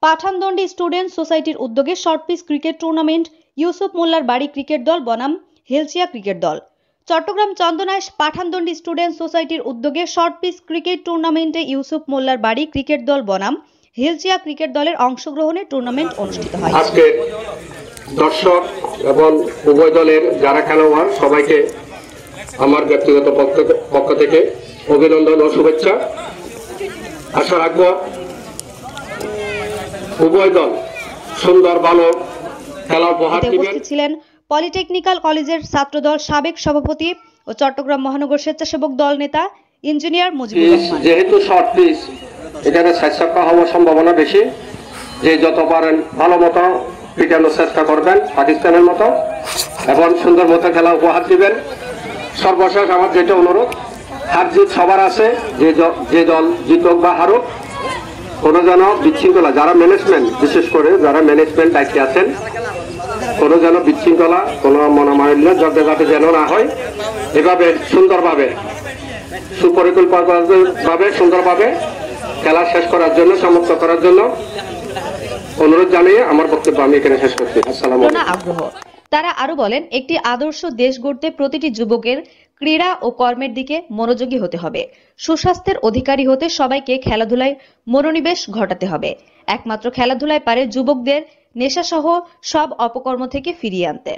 পাঠানদন্ডি student সোসাইটির উদ্যোগে short pitch cricket tournament Yusuf মোল্লার বাড়ি ক্রিকেট দল বনাম হেলচিয়া ক্রিকেট দল। চট্টগ্রাম চন্দনাইশ পাঠানদন্ডি স্টুডেন্ট সোসাইটির উদ্যোগে শর্ট পিচ ক্রিকেট টুর্নামেন্টে ইউসুফ মোল্লার বাড়ি ক্রিকেট দল বনাম হেলচিয়া ক্রিকেট দলের অংশগ্রহণে টুর্নামেন্ট অনুষ্ঠিত হয়। আজকে দর্শক এবং উভয় দলের যারা খেলোয়াড় সবাইকে আমার ব্যক্তিগত পক্ষ থেকে অভিনন্দন ও শুভেচ্ছা। আশা রাখবো উভয় দল সুন্দর ভালো খেলা উপহার দিবেন। উপস্থিত ছিলেন পলিটেকনিক্যাল কলেজের ছাত্রদল সাবেক সভাপতি ও চট্টগ্রাম মহানগর স্বেচ্ছাসেবক দল নেতা ইঞ্জিনিয়ার মুজিবুর রহমান। যেহেতু শর্ট পিচ এখানে স্বেচ্ছাসেবক হওয়ার সম্ভাবনা বেশি, যে যত পারেন ভালো মতো পিটানোর চেষ্টা করবেন পাকিস্তানের মতো এবং সুন্দর মতো খেলা উপহার দিবেন। সর্বশেষ আমার যেটা অনুরোধ, হার জিত সবার আছে, যে দল জিতুক বা হারুক কোনো যেন বিশৃঙ্খলা, যারা ম্যানেজমেন্ট বিশেষ করে যারা ম্যানেজমেন্ট দায়িত্বে আছেন কোনো যেন বিশৃঙ্খলা কোনো মনোমালিন্য জগদাতে যেন না হয়। এভাবে সুন্দরভাবে সুপরিকল্পিতভাবে সুন্দরভাবে খেলা শেষ করার জন্য সমাপ্ত করার জন্য অনুরোধ জানিয়ে আমার বক্তব্য আমি এখানে শেষ করছি। আসসালামু আলাইকুম। তারা আরো বলেন, একটি আদর্শ দেশ গড়তে প্রতিটি যুবকের ক্রীড়া ও কর্মের দিকে মনোযোগী হতে হবে। সুস্বাস্থ্যের অধিকারী হতে সবাইকে খেলাধুলায় মনোনিবেশ ঘটাতে হবে। একমাত্র খেলাধুলায় পারে যুবকদের নেশাসহ সব অপকর্ম থেকে ফিরিয়ে আনতে।